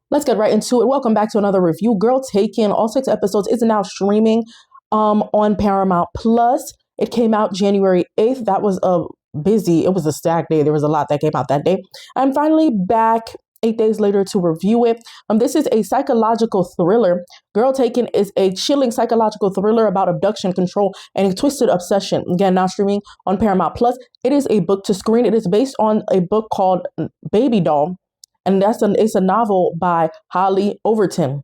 Let's get right into it. Welcome back to another review. Girl Taken, all 6 episodes, is now streaming on Paramount Plus. It came out January 8th. That was it was a stacked day. There was a lot that came out that day. I'm finally back 8 days later to review it. This is a psychological thriller. Girl Taken is a chilling psychological thriller about abduction, control, and a twisted obsession. Again, now streaming on Paramount Plus. It is a book to screen. It is based on a book called Baby Doll, and it's a novel by Hollie Overton.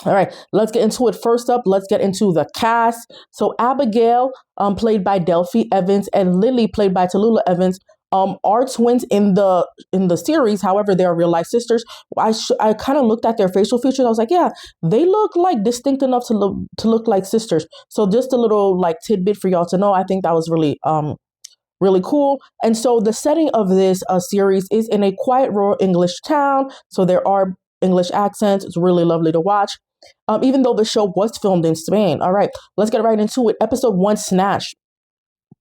All right, let's get into it. First up, let's get into the cast. So Abigail, played by Delphi Evans, and Lily, played by Tallulah Evans, are twins in the series. However, they are real life sisters. I kind of looked at their facial features. I was like, yeah, they look like distinct enough to look like sisters. So just a little like tidbit for y'all to know. I think that was really cool. And so the setting of this series is in a quiet rural English town. So there are English accents. It's really lovely to watch. Even though the show was filmed in Spain. All right, let's get right into it. Episode 1, Snatch.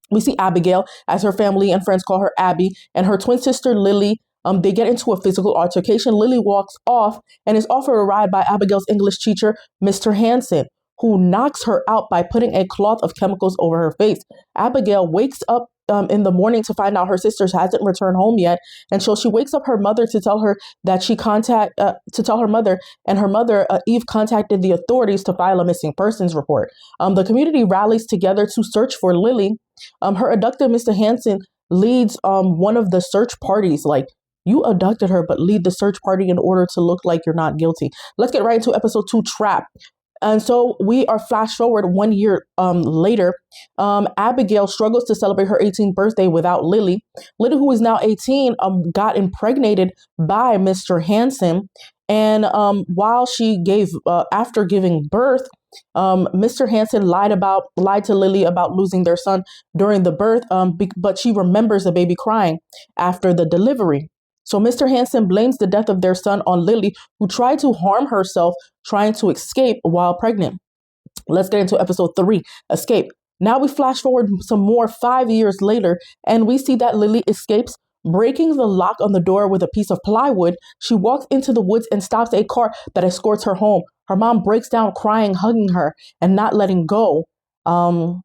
We see Abigail, as her family and friends call her Abby, and her twin sister Lily. They get into a physical altercation. Lily walks off and is offered a ride by Abigail's English teacher, Mr. Hanson, who knocks her out by putting a cloth of chemicals over her face. Abigail wakes up in the morning to find out her sister hasn't returned home yet, and so she wakes up her mother to tell her that to tell her mother, and her mother Eve contacted the authorities to file a missing persons report. The community rallies together to search for Lily. Her abductor, Mr. Hanson, leads one of the search parties. Like, you abducted her, but lead the search party in order to look like you're not guilty. Let's get right into episode 2, Trap. And so we are flash forward 1 year later. Abigail struggles to celebrate her 18th birthday without Lily. Lily, who is now 18, got impregnated by Mr. Hanson. And while she after giving birth, Mr. Hanson lied to Lily about losing their son during the birth, but she remembers the baby crying after the delivery. So Mr. Hanson blames the death of their son on Lily, who tried to harm herself trying to escape while pregnant. Let's get into episode 3, Escape. Now we flash forward some more 5 years later, and we see that Lily escapes, breaking the lock on the door with a piece of plywood. She walks into the woods and stops a car that escorts her home. Her mom breaks down crying, hugging her, and not letting go. And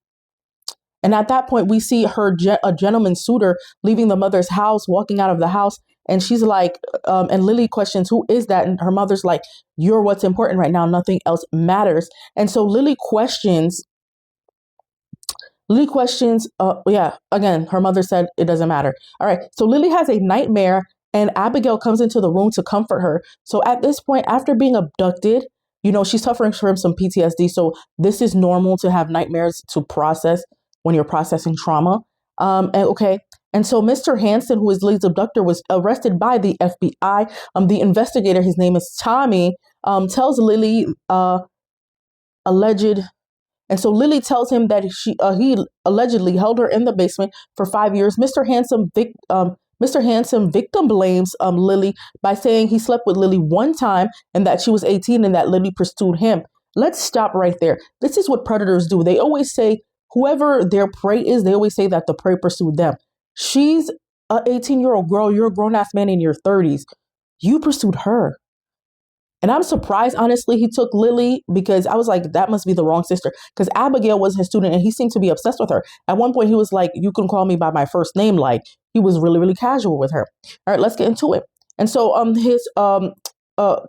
at that point, we see a gentleman suitor leaving the mother's house, walking out of the house. And she's like, and Lily questions, who is that? And her mother's like, you're what's important right now. Nothing else matters. And so Lily questions, again, her mother said it doesn't matter. All right. So Lily has a nightmare and Abigail comes into the room to comfort her. So at this point, after being abducted, she's suffering from some PTSD. So this is normal to have nightmares to process when you're processing trauma. And so Mr. Hanson, who is Lily's abductor, was arrested by the FBI. The investigator, his name is Tommy, tells Lily and so Lily tells him that he allegedly held her in the basement for 5 years. Mr. Hanson victim blames Lily by saying he slept with Lily one time and that she was 18 and that Lily pursued him. Let's stop right there. This is what predators do. They always say whoever their prey is, they always say that the prey pursued them. She's an 18-year-old girl. You're a grown-ass man in your 30s. You pursued her. And I'm surprised, honestly, he took Lily, because I was like, that must be the wrong sister. Because Abigail was his student and he seemed to be obsessed with her. At one point, he was like, you can call me by my first name. Like, he was really, really casual with her. All right, let's get into it. And so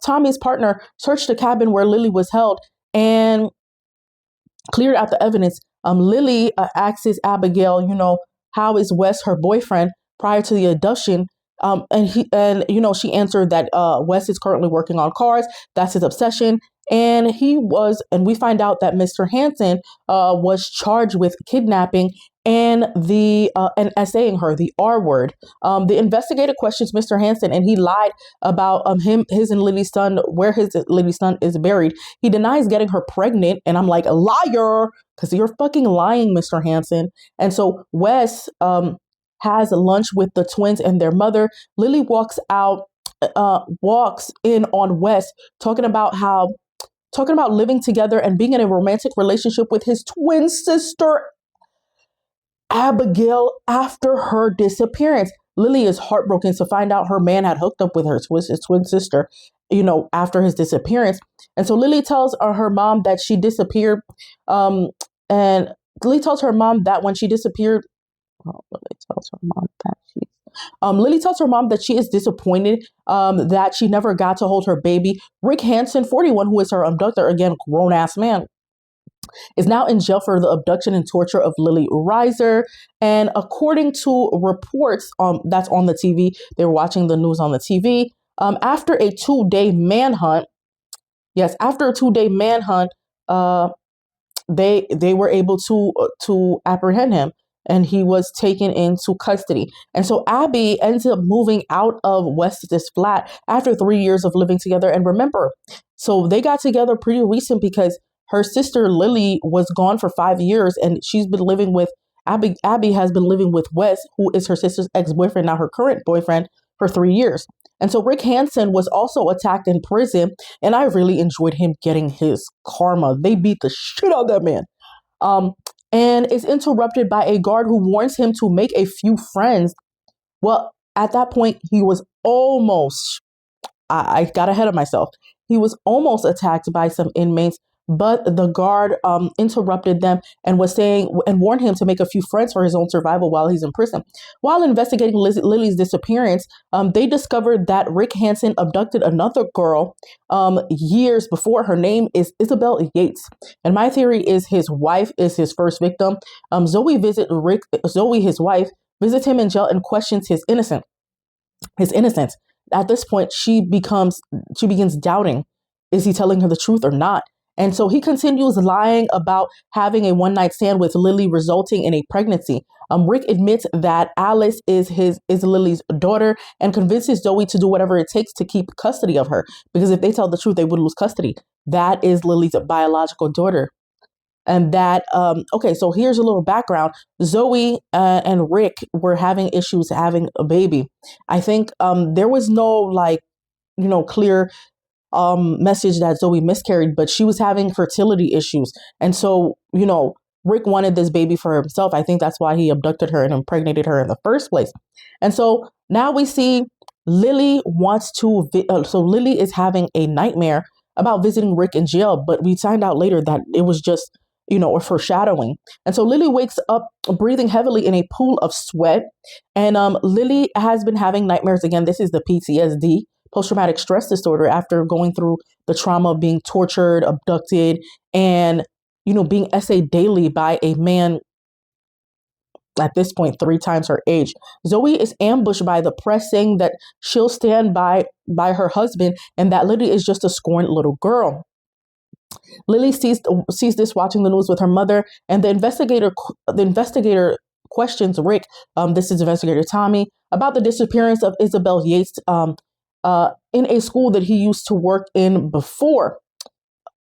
Tommy's partner searched the cabin where Lily was held and cleared out the evidence. Lily asks Abigail, how is Wes her boyfriend prior to the abduction? She answered that Wes is currently working on cars. That's his obsession. And we find out that Mr. Hanson was charged with kidnapping and and essaying her, the R word. The investigator questions Mr. Hanson, and he lied about his and Lily's son, where his Lily's son is buried. He denies getting her pregnant, and I'm like, a liar, because you're fucking lying, Mr. Hanson. And so Wes has lunch with the twins and their mother. Lily walks in on Wes, talking about living together and being in a romantic relationship with his twin sister, Abigail, after her disappearance. Lily is heartbroken to find out her man had hooked up with his twin sister. after his disappearance. And so Lily tells her mom that she disappeared. And Lily tells her mom that when she disappeared, Lily tells her mom that she is disappointed that she never got to hold her baby. Rick Hansen, 41, who is her abductor, again, grown ass man, is now in jail for the abduction and torture of Lily Reiser. And according to reports that's on the TV, they were watching the news on the TV. After a 2-day manhunt, they were able to apprehend him, and he was taken into custody. And so Abby ends up moving out of West's flat after 3 years of living together. And remember, so they got together pretty recent because her sister Lily was gone for 5 years, and she's been living with Abby. Abby has been living with Wes, who is her sister's ex-boyfriend, now her current boyfriend, for 3 years. And so Rick Hansen was also attacked in prison, and I really enjoyed him getting his karma. They beat the shit out of that man. And is interrupted by a guard who warns him to make a few friends. Well, at that point, he was almost, I got ahead of myself. He was almost attacked by some inmates, but the guard interrupted them and was saying and warned him to make a few friends for his own survival while he's in prison. While investigating Lily's disappearance, they discovered that Rick Hansen abducted another girl years before. Her name is Isabel Yates, and my theory is his wife is his first victim. Zoe, his wife, visits him in jail and questions his innocence. At this point, she begins doubting, is he telling her the truth or not? And so he continues lying about having a one-night stand with Lily, resulting in a pregnancy. Rick admits that Alice is Lily's daughter and convinces Zoe to do whatever it takes to keep custody of her, because if they tell the truth, they would lose custody. That is Lily's biological daughter. And that, okay, so here's a little background. Zoe and Rick were having issues having a baby. I think there was no clear message that Zoe miscarried, but she was having fertility issues. And so, Rick wanted this baby for himself. I think that's why he abducted her and impregnated her in the first place. And so now we see Lily so Lily is having a nightmare about visiting Rick in jail, but we find out later that it was just, a foreshadowing. And so Lily wakes up breathing heavily in a pool of sweat. And Lily has been having nightmares again. This is the PTSD, post-traumatic stress disorder, after going through the trauma of being tortured, abducted, and, being essayed daily by a man at this point 3 times her age. Zoe is ambushed by the press, saying that she'll stand by her husband and that Lily is just a scorned little girl. Lily sees this watching the news with her mother, and the investigator questions Rick, this is investigator Tommy, about the disappearance of Isabel Yates in a school that he used to work in before.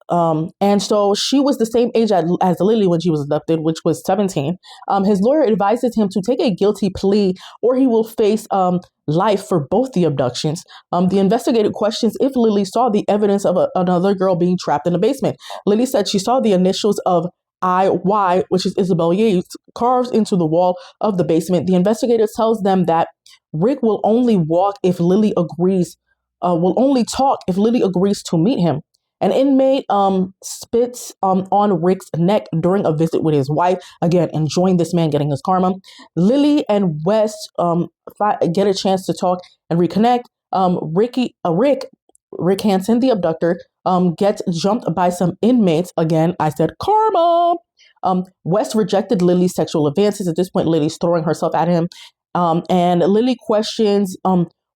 And so she was the same age as Lily when she was abducted, which was 17. His lawyer advises him to take a guilty plea or he will face life for both the abductions. The investigator questions if Lily saw the evidence of another girl being trapped in the basement. Lily said she saw the initials of IY, which is Isabel Yates, carved into the wall of the basement. The investigator tells them that Rick will only only talk if Lily agrees to meet him. An inmate spits on Rick's neck during a visit with his wife. Again, enjoying this man getting his karma. Lily and Wes get a chance to talk and reconnect. Rick Hansen, the abductor, gets jumped by some inmates. Again, I said karma. Wes rejected Lily's sexual advances. At this point, Lily's throwing herself at him. And Lily questions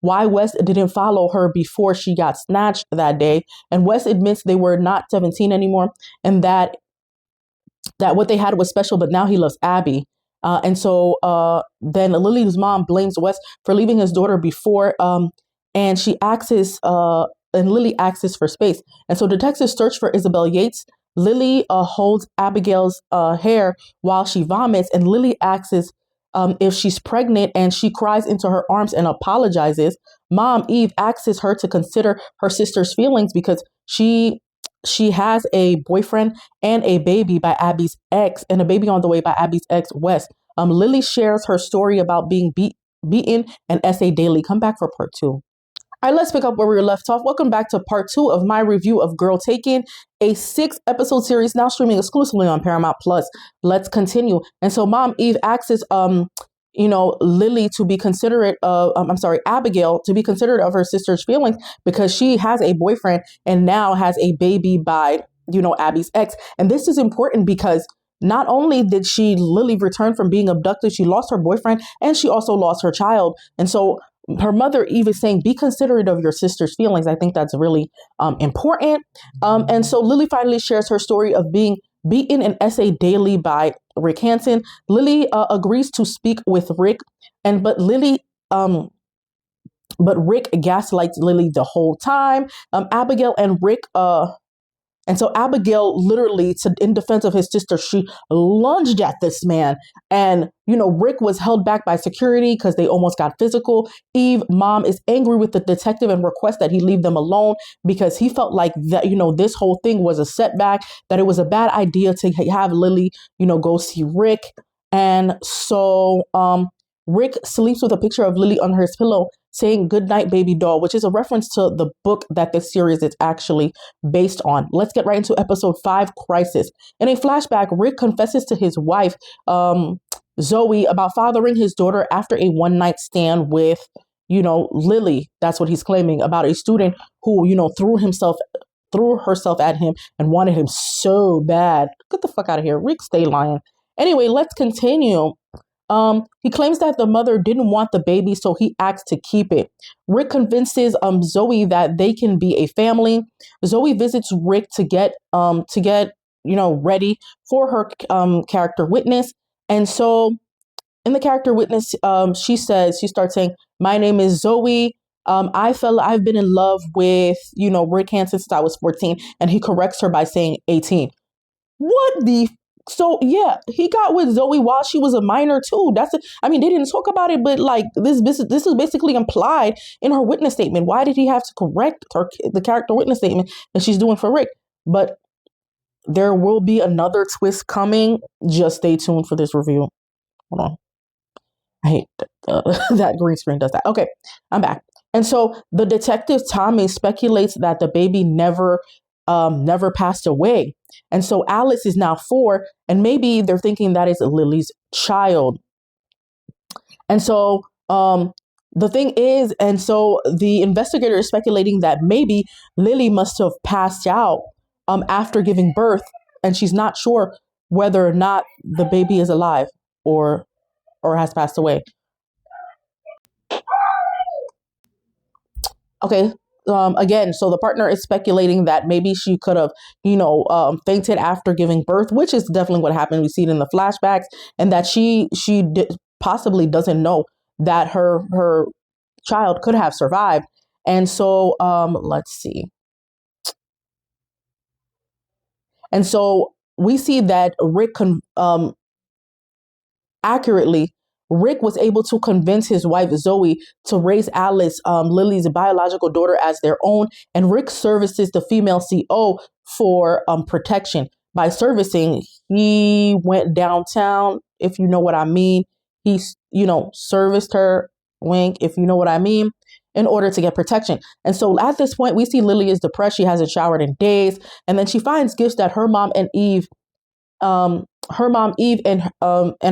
why Wes didn't follow her before she got snatched that day. And Wes admits they were not 17 anymore and that what they had was special, but now he loves Abby. And so then Lily's mom blames Wes for leaving his daughter before, and Lily asks for space. And so detectives search for Isabel Yates. Lily holds Abigail's hair while she vomits, and Lily asks if she's pregnant, and she cries into her arms and apologizes. Mom, Eve, asks her to consider her sister's feelings because she has a boyfriend and a baby by Abby's ex, and a baby on the way by Abby's ex, Wes. Lily shares her story about being beaten and essay daily. Come back for part 2. All right, let's pick up where we were left off. Welcome back to part 2 of my review of Girl Taken, a 6-episode series now streaming exclusively on Paramount Plus. Let's continue. And so Mom Eve asks Lily to be considerate of Abigail to be considerate of her sister's feelings because she has a boyfriend and now has a baby by Abby's ex. And this is important because not only did Lily return from being abducted, she lost her boyfriend and she also lost her child. And so her mother Eve is saying, be considerate of your sister's feelings. I think that's really important. And so Lily finally shares her story of being beaten an essay daily by Rick Hansen. Lily agrees to speak with Rick, but Rick gaslights Lily the whole time. Abigail and Rick And so Abigail literally, in defense of his sister, she lunged at this man. And, Rick was held back by security because they almost got physical. Eve, Mom, is angry with the detective and requests that he leave them alone because he felt like that, this whole thing was a setback, that it was a bad idea to have Lily, go see Rick. And so Rick sleeps with a picture of Lily on his pillow saying "good night, baby doll," which is a reference to the book that this series is actually based on. Let's get right into episode 5, Crisis. In a flashback, Rick confesses to his wife, Zoe, about fathering his daughter after a one-night stand with, Lily. That's what he's claiming, about a student who, threw herself at him and wanted him so bad. Get the fuck out of here. Rick, stay lying. Anyway, let's continue. He claims that the mother didn't want the baby, so he asked to keep it. Rick convinces Zoe that they can be a family. Zoe visits Rick to get ready for her character witness. And so in the character witness, she starts saying, "My name is Zoe. I've been in love with, Rick Hansen since I was 14. And he corrects her by saying 18. What the So yeah, he got with Zoe while she was a minor too. They didn't talk about it, but like this is basically implied in her witness statement. Why did he have to correct the character witness statement that she's doing for Rick? But there will be another twist coming. Just stay tuned for this review. Hold on. I hate that green screen does that. Okay, I'm back. And so the detective Tommy speculates that the baby never passed away. And so Alice is now 4, and maybe they're thinking that is Lily's child. And so the thing is, and so the investigator is speculating that maybe Lily must have passed out after giving birth, and she's not sure whether or not the baby is alive or has passed away. Okay. Again, so the partner is speculating that maybe she could have, fainted after giving birth, which is definitely what happened. We see it in the flashbacks, and that she possibly doesn't know that her child could have survived. And so, let's see. And so we see that Rick accurately. Rick was able to convince his wife, Zoe, to raise Alice, Lily's biological daughter, as their own. And Rick services the female CO for protection. By servicing, he went downtown, if you know what I mean. He, serviced her, wink, if you know what I mean, in order to get protection. And so at this point, we see Lily is depressed. She hasn't showered in days. And then she finds gifts that her mom Eve and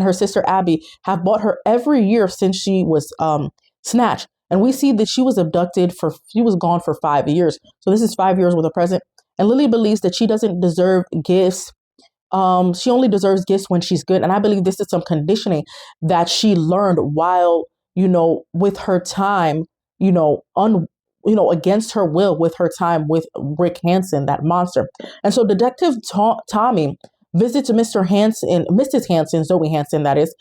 her sister Abby have bought her every year since she was snatched. And we see that she was gone for 5 years. So this is 5 years with a present. And Lily believes that she doesn't deserve gifts. She only deserves gifts when she's good. And I believe this is some conditioning that she learned while, with her time, against her will, with her time with Rick Hansen, that monster. And so Detective Tommy visits Mrs. Hansen, Zoe Hansen, that is,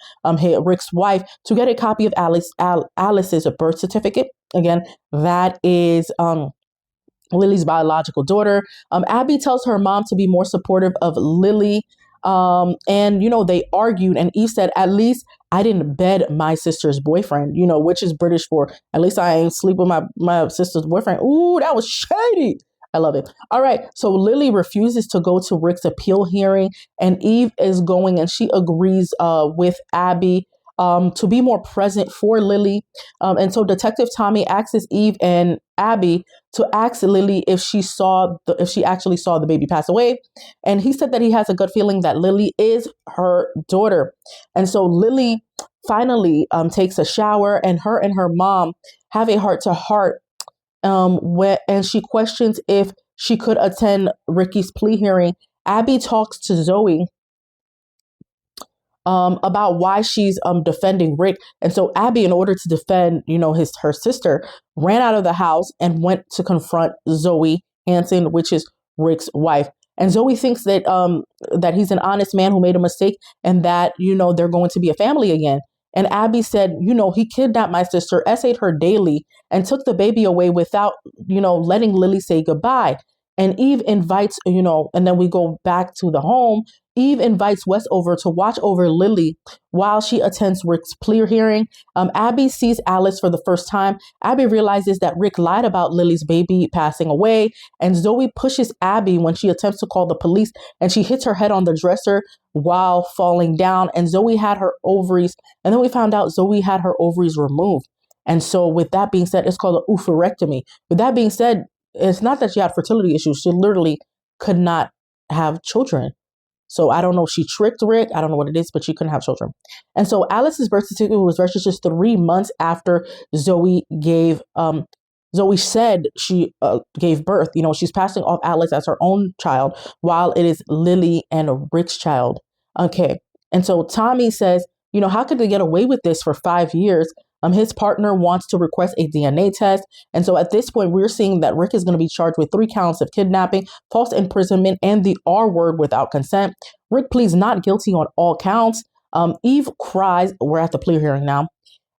Rick's wife, to get a copy of Alice's birth certificate. Again, that is Lily's biological daughter. Abby tells her mom to be more supportive of Lily. And they argued, and Eve said, "At least I didn't bed my sister's boyfriend," which is British for "at least I ain't sleep with my sister's boyfriend." Ooh, that was shady. I love it. All right. So Lily refuses to go to Rick's appeal hearing, and Eve is going, and she agrees with Abby to be more present for Lily. And so Detective Tommy asks Eve and Abby to ask Lily if she actually saw the baby pass away. And he said that he has a good feeling that Lily is her daughter. And so Lily finally takes a shower, and her mom have a heart to heart. And she questions if she could attend Ricky's plea hearing. Abby talks to Zoe about why she's defending Rick. And so Abby, in order to defend, her sister, ran out of the house and went to confront Zoe Hanson, which is Rick's wife. And Zoe thinks that he's an honest man who made a mistake, and that, they're going to be a family again. And Abby said, he kidnapped my sister, essayed her daily, and took the baby away without, letting Lily say goodbye. And Eve invites, and then we go back to the home. Eve invites Wes over to watch over Lily while she attends Rick's plea hearing. Abby sees Alice for the first time. Abby realizes that Rick lied about Lily's baby passing away, and Zoe pushes Abby when she attempts to call the police, and she hits her head on the dresser while falling down. And Zoe had her ovaries, and then we found out Zoe had her ovaries removed. And so with that being said, it's called an oophorectomy. With that being said, it's not that she had fertility issues. She literally could not have children. So I don't know if she tricked Rick. I don't know what it is, but she couldn't have children. And so Alice's birth certificate was registered 3 months after Zoe said she gave birth. She's passing off Alice as her own child, while it is Lily and Rick's child. Okay. And so Tommy says, how could they get away with this for 5 years? His partner wants to request a DNA test. And so at this point, we're seeing that Rick is going to be charged with 3 counts of kidnapping, false imprisonment, and the R word without consent. Rick pleads not guilty on all counts. Eve cries, we're at the plea hearing now,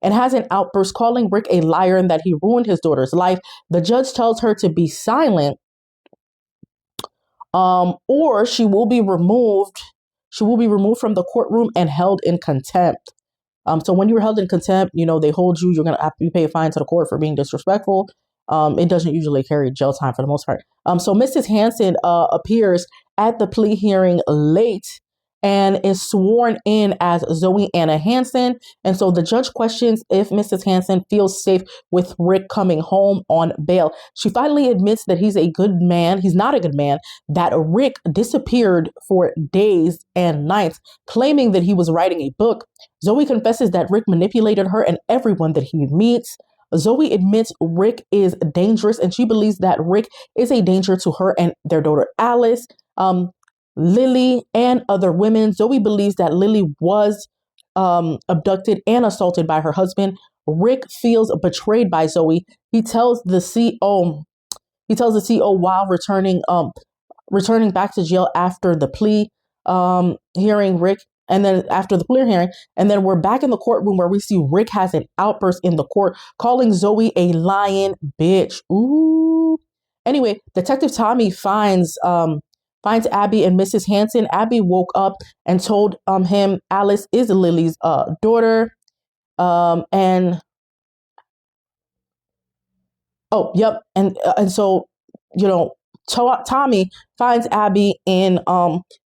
and has an outburst calling Rick a liar and that he ruined his daughter's life. The judge tells her to be silent, or she will be removed. She will be removed from the courtroom and held in contempt. So when you're held in contempt, they hold you. You're going to have to pay a fine to the court for being disrespectful. It doesn't usually carry jail time for the most part. So Mrs. Hanson appears at the plea hearing late and is sworn in as Zoe Anna Hanson. And so the judge questions if Mrs. Hanson feels safe with Rick coming home on bail. She finally admits that he's a good man. He's not a good man, that Rick disappeared for days and nights, claiming that he was writing a book. Zoe confesses that Rick manipulated her and everyone that he meets. Zoe admits Rick is dangerous, and she believes that Rick is a danger to her and their daughter Alice, Lily, and other women. Zoe believes that Lily was abducted and assaulted by her husband. Rick feels betrayed by Zoe. He tells the CO while returning back to jail after the plea hearing, Rick. And then after the plea hearing, and then we're back in the courtroom where we see Rick has an outburst in the court, calling Zoe a lying bitch. Ooh. Anyway, Detective Tommy finds Abby and Mrs. Hanson. Abby woke up and told him Alice is Lily's daughter. And so Tommy finds Abby in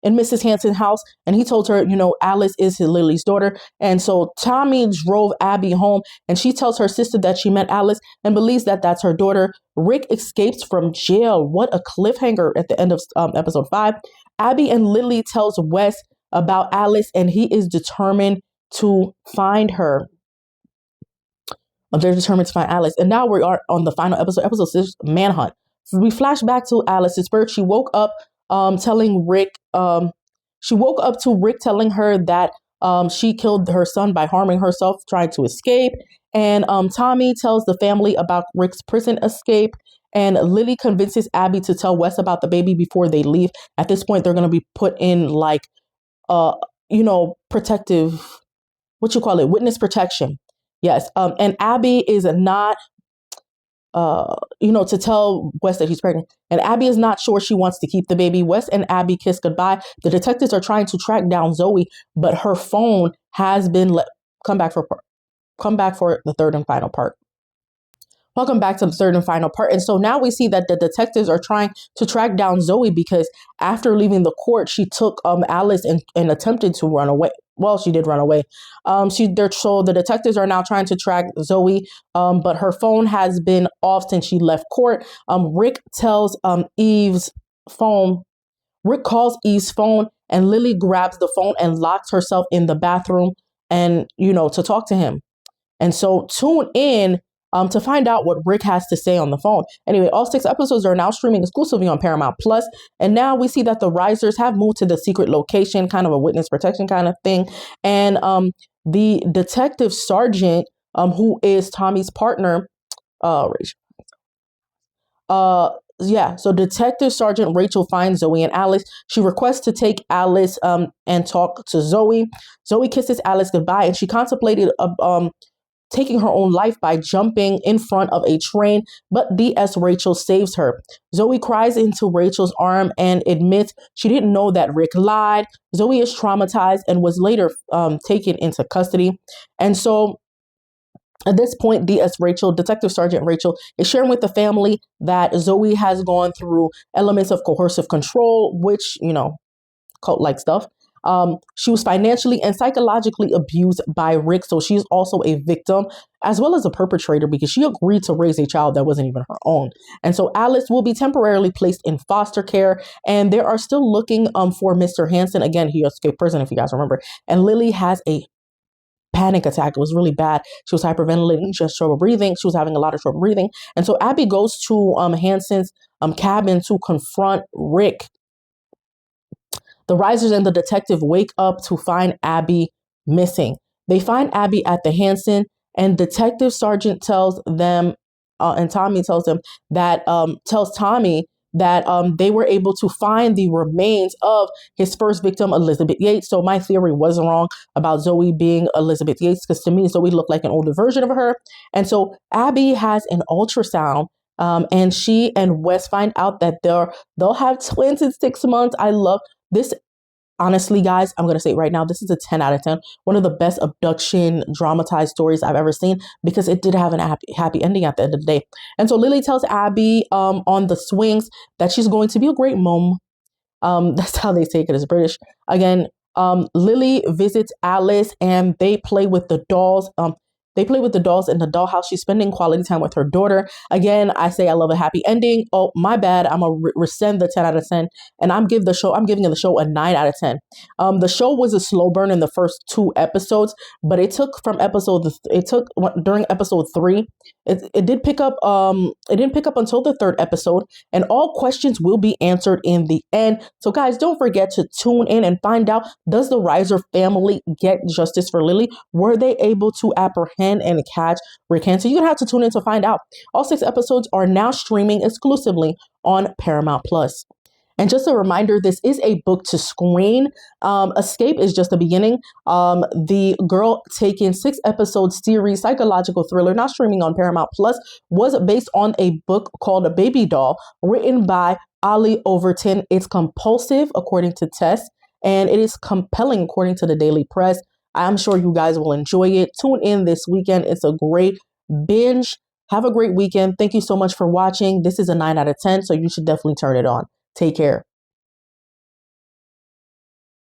Mrs. Hanson's house, and he told her, Alice is Lily's daughter. And so Tommy drove Abby home, and she tells her sister that she met Alice and believes that that's her daughter. Rick escapes from jail. What a cliffhanger at the end of episode 5. Abby and Lily tells Wes about Alice, and he is determined to find her. They're determined to find Alice. And now we are on the final episode 6, Manhunt. We flash back to Alice's birth. She woke up telling Rick, telling her that she killed her son by harming herself, trying to escape. And Tommy tells the family about Rick's prison escape. And Lily convinces Abby to tell Wes about the baby before they leave. At this point, they're going to be put in protective, witness protection. Yes. And Abby is not, to tell Wes that he's pregnant. And Abby is not sure she wants to keep the baby. Wes and Abby kiss goodbye. The detectives are trying to track down Zoe, but her phone has been come back for the third and final part. Welcome back to the third and final part. And so now we see that the detectives are trying to track down Zoe because after leaving the court, she took Alice and attempted to run away. Well, she did run away. So the detectives are now trying to track Zoe, but her phone has been off since she left court. Rick tells Eve's phone. Rick calls Eve's phone, and Lily grabs the phone and locks herself in the bathroom and to talk to him. And so tune in to find out what Rick has to say on the phone. Anyway, all 6 episodes are now streaming exclusively on Paramount Plus. And now we see that the Risers have moved to the secret location, kind of a witness protection kind of thing. And the detective sergeant, who is Tommy's partner, so Detective Sergeant Rachel finds Zoe and Alice. She requests to take Alice and talk to Zoe. Zoe kisses Alice goodbye, and she contemplated taking her own life by jumping in front of a train, but DS Rachel saves her. Zoe cries into Rachel's arm and admits she didn't know that Rick lied. Zoe is traumatized and was later taken into custody. And so at this point, Detective Sergeant Rachel, is sharing with the family that Zoe has gone through elements of coercive control, which, cult-like stuff. She was financially and psychologically abused by Rick, so she's also a victim as well as a perpetrator because she agreed to raise a child that wasn't even her own. And so Alice will be temporarily placed in foster care, and they are still looking for Mr. Hansen. Again, he escaped prison, if you guys remember. And Lily has a panic attack. It was really bad. She was hyperventilating, just trouble breathing. She was having a lot of trouble breathing. And so Abby goes to Hansen's cabin to confront Rick. The Risers and the detective wake up to find Abby missing. They find Abby at the Hansen, and Detective Sergeant tells them, and Tommy tells them that, tells Tommy that they were able to find the remains of his first victim, Elizabeth Yates. So my theory was wrong about Zoe being Elizabeth Yates, because to me, Zoe looked like an older version of her. And so Abby has an ultrasound, and she and Wes find out that they'll have twins in 6 months. I love this. Honestly, guys, I'm going to say it right now, this is a 10 out of 10. One of the best abduction dramatized stories I've ever seen, because it did have an happy ending at the end of the day. And so Lily tells Abby on the swings that she's going to be a great mom. That's how they take it as British. Again, Lily visits Alice and they play with the dolls. They play with the dolls in the dollhouse. She's spending quality time with her daughter. Again, I say I love a happy ending. Oh, my bad. I'm going to rescind the 10 out of 10. And I'm giving the show a 9 out of 10. The show was a slow burn in the first 2 episodes, but during episode 3, it did pick up, it didn't pick up until the 3rd episode, and all questions will be answered in the end. So guys, don't forget to tune in and find out, does the Riser family get justice for Lily? Were they able to apprehend and catch Rick Hansen? You're gonna have to tune in to find out. All 6 episodes are now streaming exclusively on Paramount Plus. And just a reminder, this is a book to screen. Escape is just the beginning. The Girl Taken 6 episode series psychological thriller, now streaming on Paramount Plus, was based on a book called A Baby Doll, written by Hollie Overton. It's compulsive, according to Tess, and it is compelling, according to the Daily Press. I'm sure you guys will enjoy it. Tune in this weekend. It's a great binge. Have a great weekend. Thank you so much for watching. This is a 9 out of 10, so you should definitely turn it on. Take care.